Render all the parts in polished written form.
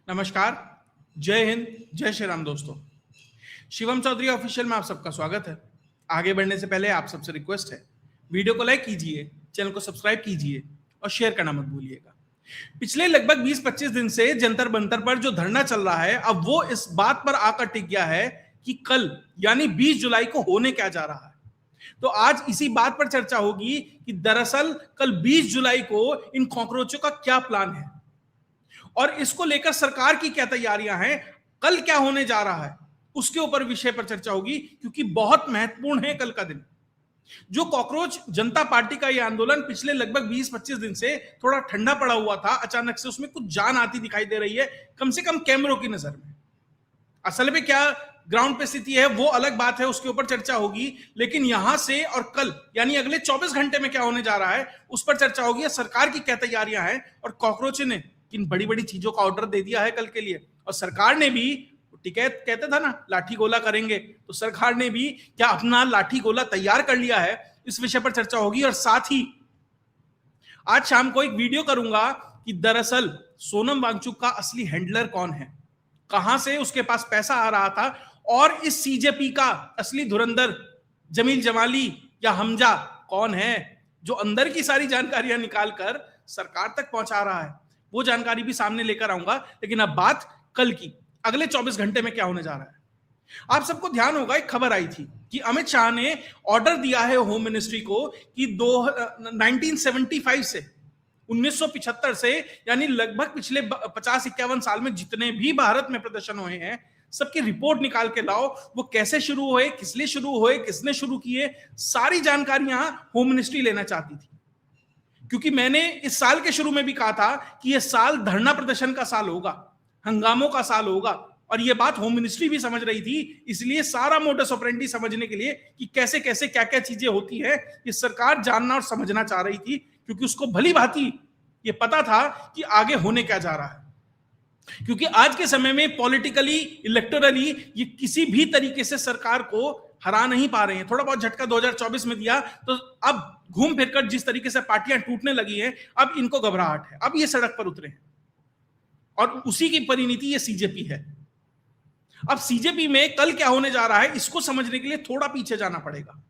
नमस्कार, जय हिंद, जय श्री राम दोस्तों। शिवम चौधरी ऑफिशियल में आप सबका स्वागत है। आगे बढ़ने से पहले आप सबसे रिक्वेस्ट है, वीडियो को लाइक कीजिए, चैनल को सब्सक्राइब कीजिए और शेयर करना मत भूलिएगा। पिछले लगभग 20-25 दिन से जंतर मंतर पर जो धरना चल रहा है, अब वो इस बात पर आकर टिक गया है कि कल यानी 20 जुलाई को होने क्या जा रहा है। तो आज इसी बात पर चर्चा होगी कि दरअसल कल 20 जुलाई को इन कॉकरोचों का क्या प्लान है और इसको लेकर सरकार की क्या तैयारियां हैं, कल क्या होने जा रहा है, उसके ऊपर विषय पर चर्चा होगी, क्योंकि बहुत महत्वपूर्ण है कल का दिन। जो कॉकरोच जनता पार्टी का यह आंदोलन पिछले लगभग 20-25 दिन से थोड़ा ठंडा पड़ा हुआ था, अचानक से उसमें कुछ जान आती दिखाई दे रही है, कम से कम कैमरों की नजर में। असल में क्या ग्राउंड पे स्थिति है वो अलग बात है, उसके ऊपर चर्चा होगी, लेकिन यहां से और कल यानी अगले 24 घंटे में क्या होने जा रहा है उस पर चर्चा होगी। सरकार की क्या तैयारियां हैं और कॉकरोच ने किन बड़ी बड़ी चीजों का ऑर्डर दे दिया है कल के लिए, और सरकार ने भी टिकैत कहते था ना लाठी गोला करेंगे, तो सरकार ने भी क्या अपना लाठी गोला तैयार कर लिया है, इस विषय पर चर्चा होगी। और साथ ही आज शाम को एक वीडियो करूंगा कि दरअसल सोनम वांगचुक का असली हैंडलर कौन है, कहां से उसके पास पैसा आ रहा था, और इस सीजेपी का असली धुरंधर जमील जमाली या हमजा कौन है, जो अंदर की सारी जानकारियां निकालकर सरकार तक पहुंचा रहा है, वो जानकारी भी सामने लेकर आऊंगा। लेकिन अब बात कल की, अगले 24 घंटे में क्या होने जा रहा है। आप सबको ध्यान होगा, एक खबर आई थी कि अमित शाह ने ऑर्डर दिया है होम मिनिस्ट्री को कि 1975 से 1975 से यानी लगभग पिछले 50-51 साल में जितने भी भारत में प्रदर्शन हुए हैं, सबकी रिपोर्ट निकाल के लाओ। वो कैसे शुरू हुए, किस लिए शुरू हुए, किसने शुरू किए, सारी जानकारियां होम मिनिस्ट्री लेना चाहती थी। क्योंकि मैंने इस साल के शुरू में भी कहा था कि यह साल धरना प्रदर्शन का साल होगा, हंगामों का साल होगा, और यह बात होम मिनिस्ट्री भी समझ रही थी। इसलिए सारा मोडस ऑपरेंडी समझने के लिए कि कैसे कैसे क्या क्या चीजें होती है, ये सरकार जानना और समझना चाह रही थी, क्योंकि उसको भली भांति ये पता था कि आगे होने क्या जा रहा है। क्योंकि आज के समय में पॉलिटिकली, इलेक्टोरली ये किसी भी तरीके से सरकार को हरा नहीं पा रहे हैं। थोड़ा बहुत झटका 2024 में दिया, तो अब घूम फिरकर जिस तरीके से पार्टियां टूटने लगी हैं, अब इनको घबराहट है, अब ये सड़क पर उतरे हैं, और उसी की परिणति ये सीजेपी है। अब सीजेपी में कल क्या होने जा रहा है, इसको समझने के लिए थोड़ा पीछे जाना पड़ेगा।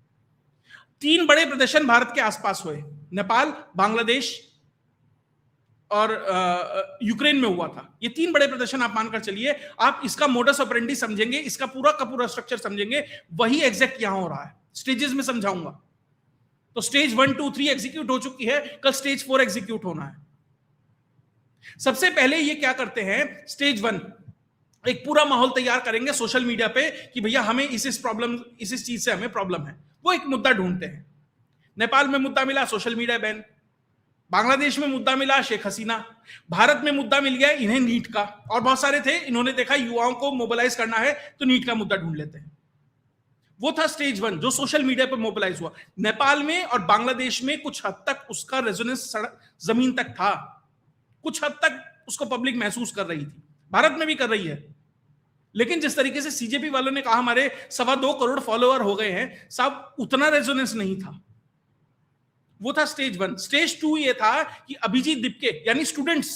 3 बड़े प्रदर्शन भारत के आसपास हुए, नेपाल, बांग्लादेश और यूक्रेन में हुआ था। ये 3 बड़े प्रदर्शन आप मानकर चलिए, आप इसका मोडस ऑपरेंडी समझेंगे, इसका पूरा का पूरा स्ट्रक्चर समझेंगे, वही एग्जैक्ट यहां हो रहा है। स्टेजेस में समझाऊंगा। तो स्टेज 1, 2, 3 एग्जीक्यूट हो चुकी है, कल स्टेज 4 एग्जीक्यूट होना है। सबसे पहले ये क्या करते हैं, स्टेज 1 एक पूरा माहौल तैयार करेंगे सोशल मीडिया पे कि भैया हमें इस प्रॉब्लम, इस चीज से हमें प्रॉब्लम है। वो एक मुद्दा ढूंढते हैं। नेपाल में मुद्दा मिला, सोशल मीडिया बैन। बांग्लादेश में मुद्दा मिला, शेख हसीना। भारत में मुद्दा मिल गया इन्हें नीट का, और बहुत सारे थे, इन्होंने देखा युवाओं को मोबिलाइज करना है तो नीट का मुद्दा ढूंढ लेते हैं। वो था स्टेज 1 जो सोशल मीडिया पर मोबिलाइज हुआ। नेपाल में और बांग्लादेश में कुछ हद तक उसका रेजोनेंस जमीन तक था, कुछ हद तक उसको पब्लिक महसूस कर रही थी, भारत में भी कर रही है। लेकिन जिस तरीके से सीजेपी वालों ने कहा हमारे 2.25 करोड़ फॉलोअर हो गए हैं, साहब उतना रेजोनेंस नहीं था। वो था स्टेज 1। स्टेज 2 ये था कि अभिजीत दीपके यानी स्टूडेंट्स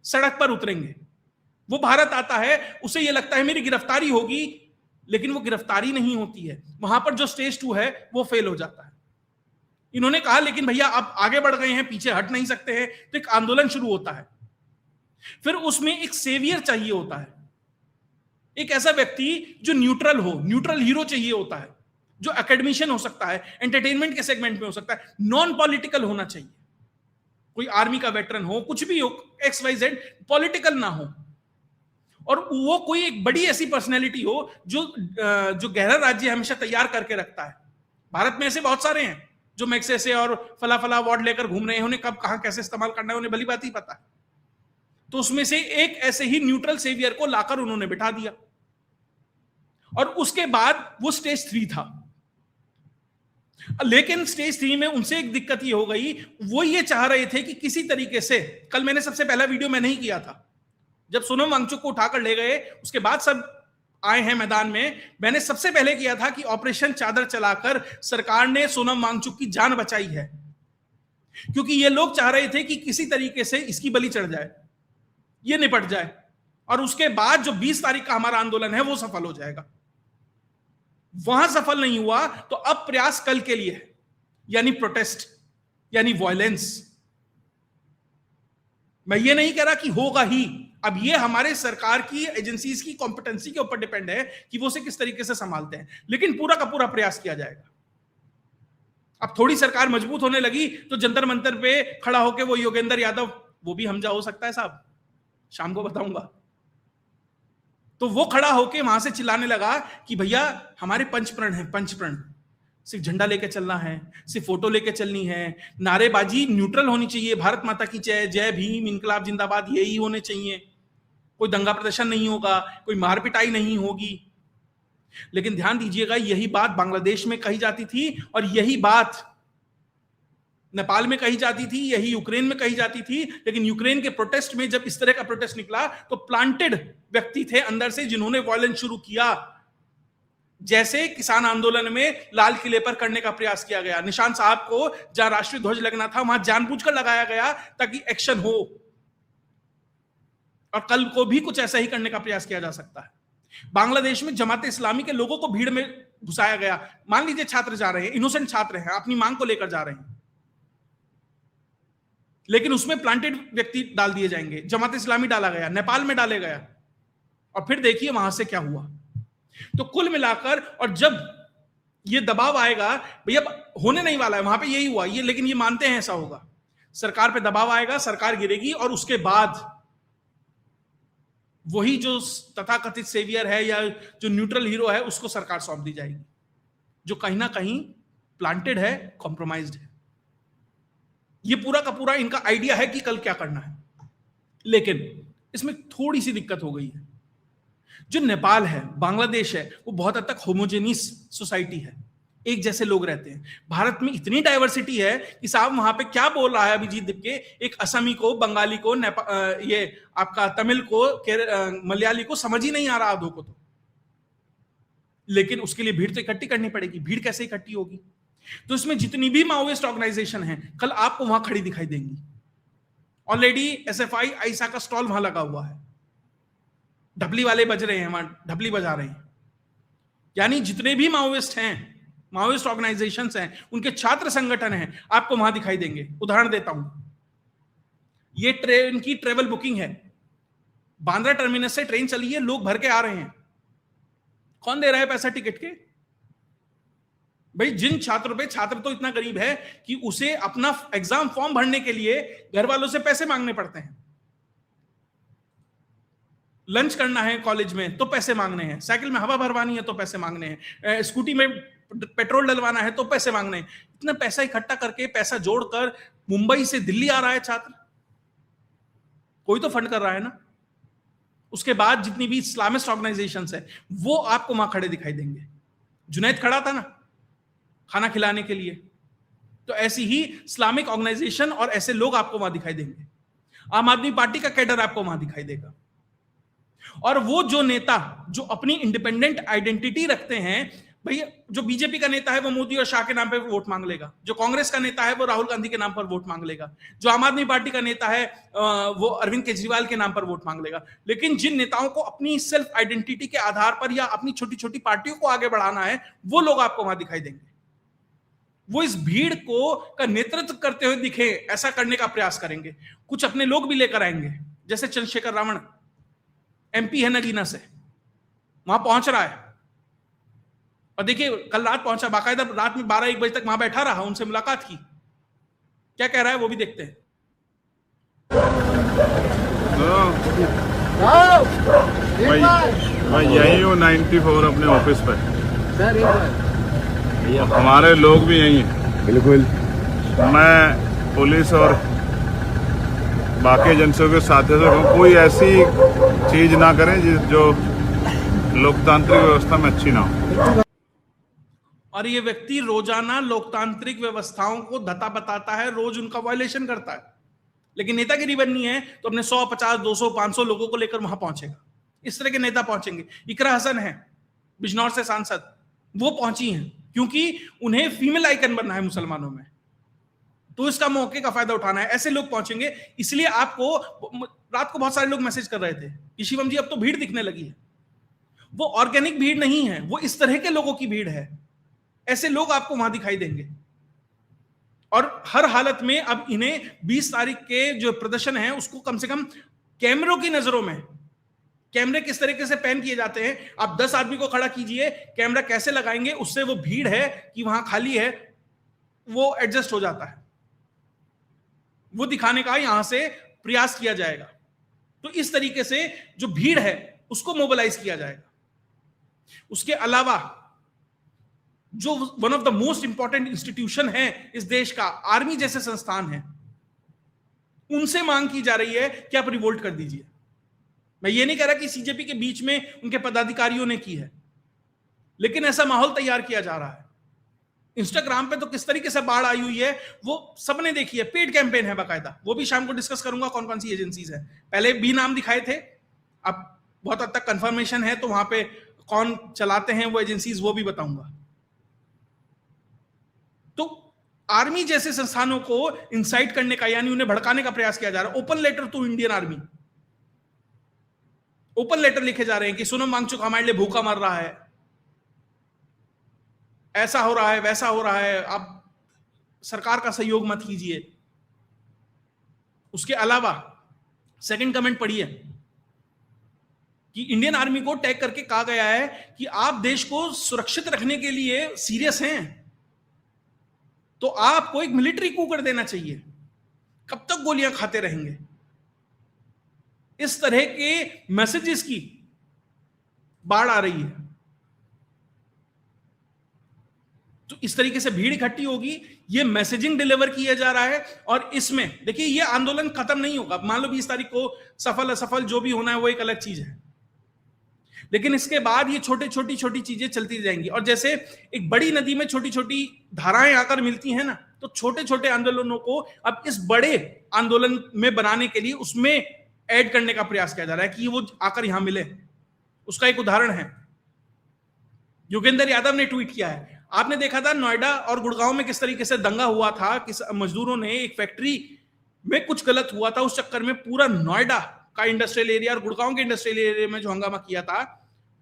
सड़क पर उतरेंगे। वो भारत आता है, उसे ये लगता है मेरी गिरफ्तारी होगी, लेकिन वो गिरफ्तारी नहीं होती है। वहां पर जो स्टेज 2 है वो फेल हो जाता है। इन्होंने कहा लेकिन भैया आप आगे बढ़ गए हैं, पीछे हट नहीं सकते हैं, तो एक आंदोलन शुरू होता है। फिर उसमें एक सेवियर चाहिए होता है, एक ऐसा व्यक्ति जो न्यूट्रल हो, न्यूट्रल हीरो चाहिए होता है, जो एकेडमिशियन हो सकता है, एंटरटेनमेंट के सेगमेंट में हो सकता है, नॉन पॉलिटिकल होना चाहिए। कोई आर्मी का वेटरन हो, कुछ भी हो, XYZ, पॉलिटिकल ना हो, और वो कोई एक बड़ी ऐसी पर्सनैलिटी हो जो गहरा राज्य हमेशा तैयार करके रखता है। भारत में ऐसे बहुत सारे हैं जो मैक्सेसे और फला फला अवार्ड लेकर घूम रहे हैं, उन्हें कब कहां कैसे इस्तेमाल करना है उन्हें भली बात ही पता है। तो उसमें से एक ऐसे ही न्यूट्रल सेवियर को लाकर उन्होंने बिठा दिया, और उसके बाद वो स्टेज 3 था। लेकिन स्टेज 3 में उनसे एक दिक्कत ये हो गई, वो ये चाह रहे थे कि किसी तरीके से, कल मैंने सबसे पहला वीडियो मैंने ही किया था, जब सोनम वांगचुक को उठाकर ले गए, उसके बाद सब आए हैं मैदान में, मैंने सबसे पहले किया था कि ऑपरेशन चादर चलाकर सरकार ने सोनम वांगचुक की जान बचाई है, क्योंकि ये लोग चाह रहे थे कि किसी तरीके से इसकी बलि चढ़ जाए, ये निपट जाए। और उसके बाद जो 20 तारीख का हमारा आंदोलन है वो सफल हो जाएगा। वहां सफल नहीं हुआ तो अब प्रयास कल के लिए है, यानी प्रोटेस्ट, यानी वायलेंस। मैं ये नहीं कह रहा कि होगा ही, अब ये हमारे सरकार की एजेंसीज की कॉम्पिटेंसी के ऊपर डिपेंड है कि वो उसे किस तरीके से संभालते हैं, लेकिन पूरा का पूरा प्रयास किया जाएगा। अब थोड़ी सरकार मजबूत होने लगी तो जंतर मंतर पे खड़ा होकर वो योगेंद्र यादव, वो भी हमजा हो सकता है साहब, शाम को बताऊंगा, तो वो खड़ा होकर वहां से चिल्लाने लगा कि भैया हमारे पंचप्रण है, पंचप्रण, सिर्फ झंडा लेके चलना है, सिर्फ फोटो लेके चलनी है, नारेबाजी न्यूट्रल होनी चाहिए, भारत माता की जय, जय भीम, इनकलाब जिंदाबाद, यही होने चाहिए, कोई दंगा प्रदर्शन नहीं होगा, कोई मार पिटाई नहीं होगी। लेकिन ध्यान दीजिएगा, यही बात बांग्लादेश में कही जाती थी और यही बात नेपाल में कही जाती थी, यही यूक्रेन में कही जाती थी। लेकिन यूक्रेन के प्रोटेस्ट में जब इस तरह का प्रोटेस्ट निकला तो प्लांटेड व्यक्ति थे अंदर से जिन्होंने वायलेंस शुरू किया, जैसे किसान आंदोलन में लाल किले पर करने का प्रयास किया गया। निशान साहब को जहां राष्ट्रीय ध्वज लगना था वहां जानबूझकर लगाया गया ताकि एक्शन हो, और कल को भी कुछ ऐसा ही करने का प्रयास किया जा सकता है। बांग्लादेश में जमाते इस्लामी के लोगों को भीड़ में घुसाया गया। मान लीजिए छात्र जा रहे हैं, इनोसेंट छात्र हैं, अपनी मांग को लेकर जा रहे हैं, लेकिन उसमें प्लांटेड व्यक्ति डाल दिए जाएंगे। जमाते इस्लामी डाला गया, नेपाल में डाले गया, और फिर देखिए वहां से क्या हुआ। तो कुल मिलाकर, और जब ये दबाव आएगा, भैया होने नहीं वाला है, वहां पे यही हुआ ये, लेकिन ये मानते हैं ऐसा होगा, सरकार पे दबाव आएगा, सरकार गिरेगी, और उसके बाद वही जो तथाकथित सेवियर है या जो न्यूट्रल हीरो है उसको सरकार सौंप दी जाएगी, जो कहीं ना कहीं प्लांटेड है, कॉम्प्रोमाइज्ड है। ये पूरा का पूरा इनका आइडिया है कि कल क्या करना है। लेकिन इसमें थोड़ी सी दिक्कत हो गई है। जो नेपाल है, बांग्लादेश है, वो बहुत हद तक होमोजेनियस सोसाइटी है, एक जैसे लोग रहते हैं। भारत में इतनी डाइवर्सिटी है कि साहब वहां पे क्या बोल रहा है अभिजीत दिप्के, एक असमी को, बंगाली को, ये आपका तमिल को, मलयाली को समझ ही नहीं आ रहा आधों को तो। लेकिन उसके लिए भीड़ तो इकट्ठी करनी पड़ेगी। भीड़ कैसे इकट्ठी होगी? तो इसमें जितनी भी माओइस्ट ऑर्गेनाइजेशन है कल आपको वहां खड़ी दिखाई देंगी। ऑलरेडी एसएफआई आईसा का स्टॉल वहां लगा हुआ है, ढपली वाले बज रहे हैं, वहां ढपली बजा रहे हैं। यानी जितने भी माओइस्ट हैं, माओइस्ट ऑर्गेनाइजेशंस हैं, उनके छात्र संगठन हैं, आपको वहां दिखाई देंगे। उदाहरण देता हूं, ये ट्रेन की ट्रेवल बुकिंग है, बांद्रा टर्मिनस से ट्रेन चली है, लोग भर के आ रहे हैं। कौन दे रहा है पैसा टिकट के? भाई जिन छात्रों पे, छात्र तो इतना गरीब है कि उसे अपना एग्जाम फॉर्म भरने के लिए घर वालों से पैसे मांगने पड़ते हैं। लंच करना है कॉलेज में तो पैसे मांगने हैं, साइकिल में हवा भरवानी है तो पैसे मांगने हैं, स्कूटी में पेट्रोल डलवाना है तो पैसे मांगने हैं। इतना पैसा इकट्ठा करके, पैसा जोड़कर मुंबई से दिल्ली आ रहा है छात्र, कोई तो फंड कर रहा है ना। उसके बाद जितनी भी इस्लामिस्ट ऑर्गेनाइजेशंस है वो आपको वहां खड़े दिखाई देंगे। जुनैद खड़ा था ना खाना खिलाने के लिए, तो ऐसी ही इस्लामिक ऑर्गेनाइजेशन और ऐसे लोग आपको वहां दिखाई देंगे। आम आदमी पार्टी का कैडर आपको वहां दिखाई देगा, और वो जो नेता जो अपनी इंडिपेंडेंट आइडेंटिटी रखते हैं, भैया जो बीजेपी का नेता है वो मोदी और शाह के नाम पर वोट मांग लेगा, जो कांग्रेस का नेता है वो राहुल गांधी के नाम पर वोट मांग लेगा, जो आम आदमी पार्टी का नेता है वो अरविंद केजरीवाल के नाम पर वोट मांग लेगा। लेकिन जिन नेताओं को अपनी सेल्फ आइडेंटिटी के आधार पर या अपनी छोटी छोटी पार्टियों को आगे बढ़ाना है, वो लोग आपको वहां दिखाई देंगे। वो इस भीड़ को का नेतृत्व करते हुए दिखे, ऐसा करने का प्रयास करेंगे। कुछ अपने लोग भी लेकर आएंगे, जैसे चंद्रशेखर रावण एमपी है नगीना से, वहां पहुंच रहा है, और देखिए कल रात पहुंचा, बाकायदा रात में 12-1 बजे तक वहां बैठा रहा, उनसे मुलाकात की, क्या कह रहा है वो भी देखते हैं। मैं यही हूँ 94 अपने ऑफिस पे, हमारे लोग भी यही हैं। बिल्कुल, मैं पुलिस और बाकी एजेंसियों के साथियों से कहूँ, कोई ऐसी चीज ना करें जो लोकतांत्रिक व्यवस्था में अच्छी ना हो। और ये व्यक्ति रोजाना लोकतांत्रिक व्यवस्थाओं को धता बताता है, रोज उनका वायलेशन करता है, लेकिन नेतागिरी बननी है तो अपने 100, 50, 200, 500 लोगों को लेकर वहां पहुंचेगा। इस तरह के नेता पहुंचेंगे। इकरा हसन है बिजनौर से सांसद, वो पहुंची हैं क्योंकि उन्हें फीमेल आइकन बनना है मुसलमानों में। तो इसका मौके का फायदा उठाना है, ऐसे लोग पहुंचेंगे। इसलिए आपको रात को बहुत सारे लोग मैसेज कर रहे थे कि शिवम जी अब तो भीड़ दिखने लगी है। वो ऑर्गेनिक भीड़ नहीं है, वो इस तरह के लोगों की भीड़ है। ऐसे लोग आपको वहां दिखाई देंगे और हर हालत में अब इन्हें 20 तारीख के जो प्रदर्शन है उसको कम से कम कैमरों की नजरों में, कैमरे किस तरीके से पैन किए जाते हैं, आप 10 आदमी को खड़ा कीजिए, कैमरा कैसे लगाएंगे, उससे वो भीड़ है कि वहां खाली है वो एडजस्ट हो जाता है, वो दिखाने का यहां से प्रयास किया जाएगा। तो इस तरीके से जो भीड़ है उसको मोबिलाइज किया जाएगा। उसके अलावा जो one of the most important institution है इस देश का, आर्मी जैसे संस्थान है, उनसे मांग की जा रही है कि आप रिवोल्ट कर दीजिए। मैं ये नहीं कह रहा कि सीजेपी के बीच में उनके पदाधिकारियों ने की है, लेकिन ऐसा माहौल तैयार किया जा रहा है। इंस्टाग्राम पे तो किस तरीके से बाढ़ आई हुई है वो सबने देखी है, पेड कैंपेन है बाकायदा। वो भी शाम को डिस्कस करूंगा कौन कौन सी एजेंसीज है। पहले भी नाम दिखाए थे, अब बहुत हद तक कंफर्मेशन है तो वहां पे कौन चलाते हैं वो एजेंसीज वो भी बताऊंगा। तो आर्मी जैसे संस्थानों को इंसाइट करने का यानी उन्हें भड़काने का प्रयास किया जा रहा है। Open letter to Indian army, open letter लिखे जा रहे हैं कि सोनम वांगचुक हमारे लिए भूखा मर रहा है, ऐसा हो रहा है, वैसा हो रहा है, आप सरकार का सहयोग मत कीजिए। उसके अलावा सेकंड कमेंट पढ़िए कि इंडियन आर्मी को टैग करके कहा गया है कि आप देश को सुरक्षित रखने के लिए सीरियस हैं तो आपको एक मिलिट्री कू कर देना चाहिए, कब तक गोलियां खाते रहेंगे। इस तरह के मैसेजेस की बाढ़ आ रही है। तो इस तरीके से भीड़ इकट्ठी होगी, ये मैसेजिंग डिलीवर किया जा रहा है। और इसमें देखिए ये आंदोलन खत्म नहीं होगा। मान लो 20 तारीख को सफल असफल जो भी होना है वो एक अलग चीज है, लेकिन इसके बाद ये छोटी छोटी चीजें चलती जाएंगी। और जैसे एक बड़ी नदी में छोटी छोटी धाराएं आकर मिलती हैं ना, तो छोटे छोटे आंदोलनों को अब इस बड़े आंदोलन में बनाने के लिए उसमें ऐड करने का प्रयास किया जा रहा है कि वो आकर यहां मिले। उसका एक उदाहरण है, योगेंद्र यादव ने ट्वीट किया है। आपने देखा था नोएडा और गुड़गांव में किस तरीके से दंगा हुआ था कि मजदूरों ने एक फैक्ट्री में कुछ गलत हुआ था, उस चक्कर में पूरा नोएडा का इंडस्ट्रियल एरिया और गुड़गांव के इंडस्ट्रियल एरिया में जो हंगामा किया था,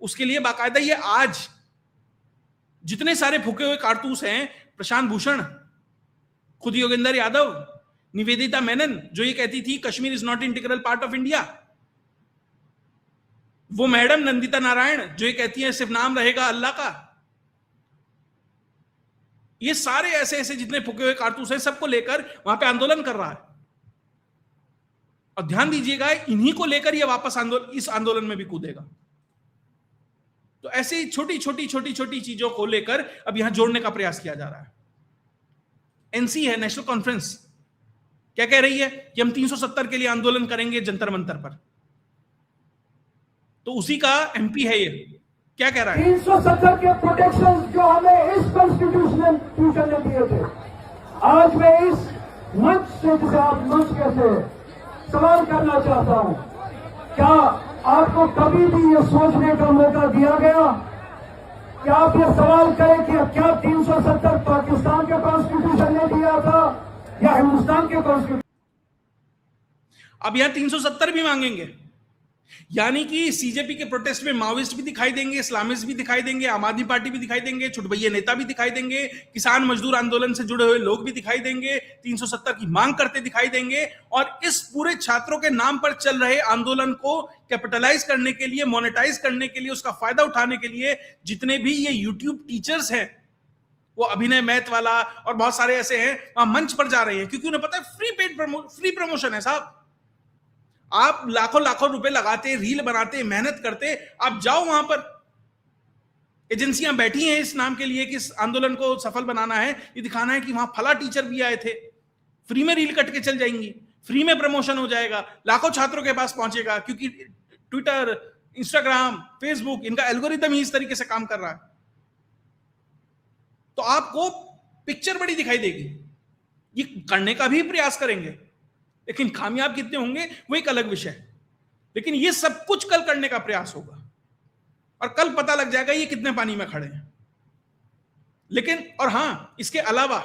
उसके लिए बाकायदा ये आज जितने सारे फूके हुए कारतूस हैं, प्रशांत भूषण, खुद योगेंद्र यादव, निवेदिता मेनन जो ये कहती थी Kashmir is not integral part of India, वो मैडम नंदिता नारायण जो ये कहती है सिर्फ नाम रहेगा अल्लाह का, ये सारे ऐसे ऐसे जितने फूके हुए कारतूस हैं सबको लेकर वहां पे आंदोलन कर रहा है। और ध्यान दीजिएगा इन्हीं को लेकर ये वापस इस आंदोलन में भी कूदेगा। तो ऐसी छोटी छोटी चीजों को लेकर अब यहां जोड़ने का प्रयास किया जा रहा है। एनसी है, नेशनल कॉन्फ्रेंस, क्या कह रही है कि हम 370 के लिए आंदोलन करेंगे जंतर मंतर पर। तो उसी का एमपी है ये, क्या कह रहा है? 370 के प्रोटेक्शन जो हमें इस कॉन्स्टिट्यूशन ने दिए थे, आज मैं इस मंच से जिसे आप मंच कहते हैं सवाल करना चाहता हूं, क्या आपको कभी भी ये सोचने का मौका दिया गया कि आप ये सवाल करें कि क्या 370 पाकिस्तान के कॉन्स्टिट्यूशन ने दिया था या हिंदुस्तान के कॉन्स्टिट्यूशन? अब यहां 370 भी मांगेंगे, यानी कि सीजेपी के प्रोटेस्ट में माओइस्ट भी दिखाई देंगे, इस्लामिस्ट भी दिखाई देंगे, आम आदमी पार्टी भी दिखाई देंगे, छुटभैया नेता भी दिखाई देंगे, किसान मजदूर आंदोलन से जुड़े हुए लोग भी दिखाई देंगे, 370 की मांग करते दिखाई देंगे। और इस पूरे छात्रों के नाम पर चल रहे आंदोलन को कैपिटलाइज करने के लिए, मोनेटाइज करने के लिए, उसका फायदा उठाने के लिए जितने भी ये यूट्यूब टीचर्स हैं, वो अभिनय मैथ वाला और बहुत सारे ऐसे हैं, वहां मंच पर जा रहे हैं क्योंकि उन्हें पता है फ्री प्रमोशन है साहब। आप लाखों रुपए लगाते, रील बनाते, मेहनत करते, आप जाओ वहां पर, एजेंसियां बैठी हैं इस नाम के लिए कि इस आंदोलन को सफल बनाना है, ये दिखाना है कि वहां फला टीचर भी आए थे, फ्री में रील कट के चल जाएंगी, फ्री में प्रमोशन हो जाएगा, लाखों छात्रों के पास पहुंचेगा क्योंकि ट्विटर, इंस्टाग्राम, फेसबुक, इनका एल्गोरिदम ही इस तरीके से काम कर रहा है। तो आपको पिक्चर बड़ी दिखाई देगी, ये करने का भी प्रयास करेंगे, लेकिन कामयाब कितने होंगे वो एक अलग विषय। लेकिन ये सब कुछ कल करने का प्रयास होगा और कल पता लग जाएगा ये कितने पानी में खड़े हैं। लेकिन और हां, इसके अलावा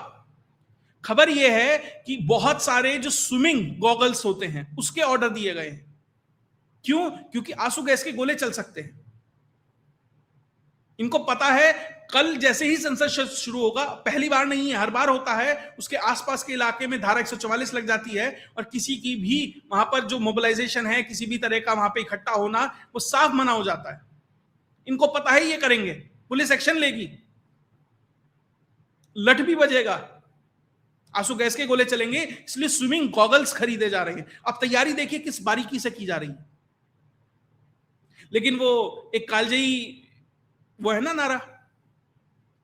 खबर यह है कि बहुत सारे जो स्विमिंग गॉगल्स होते हैं उसके ऑर्डर दिए गए हैं। क्यों? क्योंकि आंसू गैस के गोले चल सकते हैं। इनको पता है कल जैसे ही संसद सत्र शुरू होगा, पहली बार नहीं है, हर बार होता है, उसके आसपास के इलाके में धारा 144 लग जाती है और किसी की भी वहां पर जो मोबिलाइजेशन है, किसी भी तरह का वहां पे इकट्ठा होना, वो साफ मना हो जाता है। इनको पता है ये करेंगे, पुलिस एक्शन लेगी, लठ भी बजेगा, आंसू गैस के गोले चलेंगे, इसलिए स्विमिंग गॉगल्स खरीदे जा रहे हैं। अब तैयारी देखिए किस बारीकी से की जा रही है। लेकिन वो एक कालजयी वो है ना नारा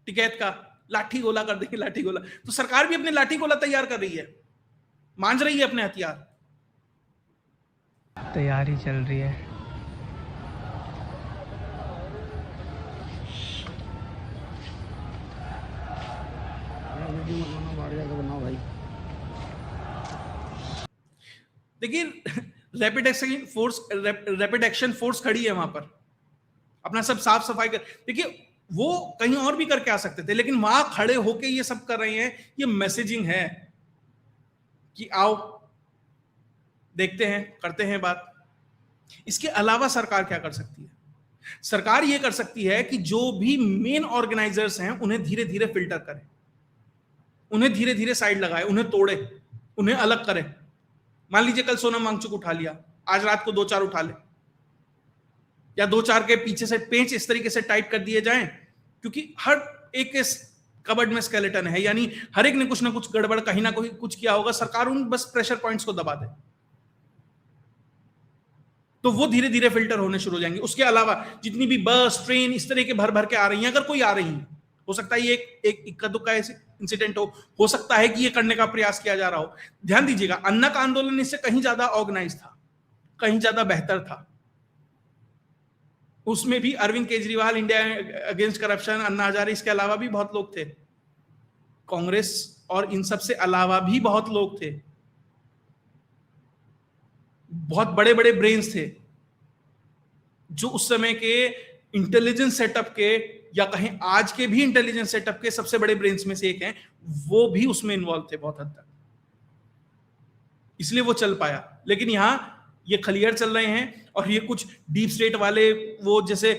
टिकैत का, लाठी गोला कर देंगे, लाठी गोला, तो सरकार भी अपने लाठी गोला तैयार कर रही है, मांझ रही है अपने हथियार। तैयारी चल रही है। देखिए रैपिड एक्शन फोर्स खड़ी है वहां पर, अपना सब साफ सफाई कर, देखिए वो कहीं और भी करके आ सकते थे, लेकिन वहां खड़े होके ये सब कर रहे हैं। ये मैसेजिंग है कि आओ देखते हैं, करते हैं बात। इसके अलावा सरकार क्या कर सकती है? सरकार ये कर सकती है कि जो भी मेन ऑर्गेनाइजर्स हैं उन्हें धीरे धीरे फिल्टर करे, उन्हें धीरे धीरे साइड लगाए, उन्हें तोड़े, उन्हें अलग करे। मान लीजिए कल सोनम वांगचुक उठा लिया, आज रात को 2-4 उठा ले, या 2-4 के पीछे से पेंच इस तरीके से टाइट कर दिए जाएं, क्योंकि हर एक के कबर्ड में स्केलेटन है, यानी हर एक ने कुछ ना कुछ गड़बड़ कहीं ना कहीं कुछ किया होगा। सरकार उन बस प्रेशर पॉइंट्स को दबा दे तो वो धीरे धीरे फिल्टर होने शुरू हो जाएंगे। उसके अलावा जितनी भी बस ट्रेन इस तरह के भर भर के आ रही हैं, अगर कोई आ रही है, हो सकता है ये एक इक्का दुक्का इंसिडेंट हो सकता है कि ये करने का प्रयास किया जा रहा हो। ध्यान दीजिएगा, अन्ना का आंदोलन इससे कहीं ज्यादा ऑर्गेनाइज था, कहीं ज्यादा बेहतर था। उसमें भी Arvind Kejriwal, India against corruption, Anna Hazare, इसके अलावा भी बहुत लोग थे, कांग्रेस और इन सब से अलावा भी बहुत लोग थे, बहुत बड़े बड़े ब्रेन्स थे जो उस समय के इंटेलिजेंस सेटअप के, या कहीं आज के भी इंटेलिजेंस सेटअप के सबसे बड़े ब्रेन्स में से एक हैं, वो भी उसमें इन्वॉल्व थे बहुत हद तक, इसलिए वो चल पाया। लेकिन यहां ये खलियर चल रहे हैं और ये कुछ डीप स्टेट वाले वो जैसे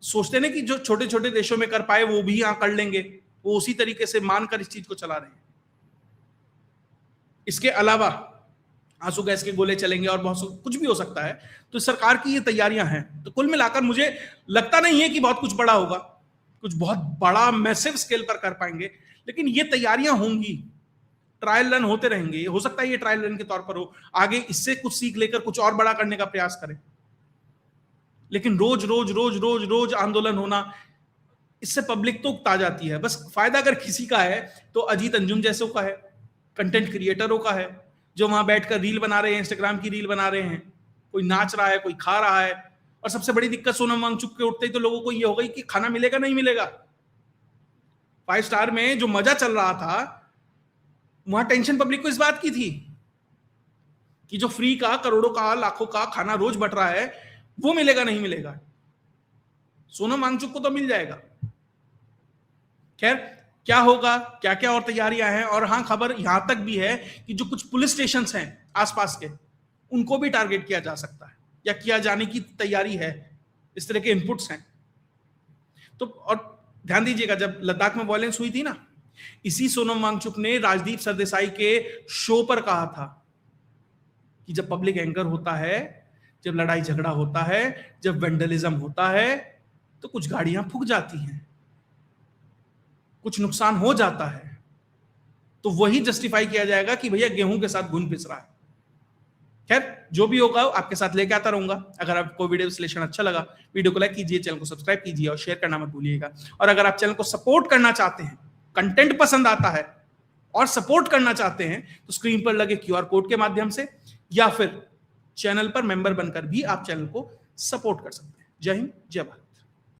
सोचते ना कि जो छोटे छोटे देशों में कर पाए वो भी यहां कर लेंगे, वो उसी तरीके से मानकर इस चीज को चला रहे हैं। इसके अलावा आंसू गैस के गोले चलेंगे और बहुत कुछ भी हो सकता है। तो सरकार की ये तैयारियां हैं। तो कुल मिलाकर मुझे लगता नहीं है कि बहुत कुछ बड़ा होगा, कुछ बहुत बड़ा मैसिव स्केल पर कर पाएंगे, लेकिन ये तैयारियां होंगी, ट्रायल रन होते रहेंगे। हो सकता है ये ट्रायल रन के तौर पर हो, आगे इससे कुछ सीख लेकर कुछ और बड़ा करने का प्रयास करें। लेकिन रोज रोज रोज रोज रोज आंदोलन होना, इससे पब्लिक तो उकता जाती है। बस फायदा अगर किसी का है तो अजीत अंजुम जैसों का है, कंटेंट क्रिएटरों का है, जो वहां बैठकर रील बना रहे हैं, इंस्टाग्राम की रील बना रहे हैं, कोई नाच रहा है, कोई खा रहा है। और सबसे बड़ी दिक्कत सोनम वांगचुक के उठते ही तो लोगों को ये हो गई कि खाना मिलेगा नहीं मिलेगा। 5 स्टार में जो मजा चल रहा था, वहां टेंशन पब्लिक को इस बात की थी कि जो फ्री का, करोड़ों का, लाखों का खाना रोज बट रहा है, वो मिलेगा नहीं मिलेगा। सोनम वांगचुक को तो मिल जाएगा। खैर, क्या होगा, क्या क्या और तैयारियां हैं। और हाँ, खबर यहां तक भी है कि जो कुछ पुलिस स्टेशंस हैं आसपास के, उनको भी टारगेट किया जा सकता है या किया जाने की तैयारी है। इस तरह के इनपुट्स हैं। तो और ध्यान दीजिएगा, जब लद्दाख में वायलेंस हुई थी ना, इसी सोनम वांगचुक ने राजदीप सरदेसाई के शो पर कहा था कि जब पब्लिक एंगर होता है, जब लड़ाई झगड़ा होता है, जब वेंडलिज्म होता है, तो कुछ गाड़ियां फूक जाती हैं, कुछ नुकसान हो जाता है, तो वही जस्टिफाई किया जाएगा कि भैया गेहूं के साथ घुन पिस रहा है। खैर, जो भी होगा आपके साथ लेके आता रहूंगा। अगर आपको वीडियो विश्लेषण अच्छा लगा, वीडियो को लाइक कीजिए, चैनल को सब्सक्राइब कीजिए और शेयर करना मत भूलिएगा। और अगर आप चैनल को सपोर्ट करना चाहते हैं, कंटेंट पसंद आता है और सपोर्ट करना चाहते हैं, तो स्क्रीन पर लगे QR कोड के माध्यम से या फिर चैनल पर मेंबर बनकर भी आप चैनल को सपोर्ट कर सकते हैं। जय हिंद, जय भारत।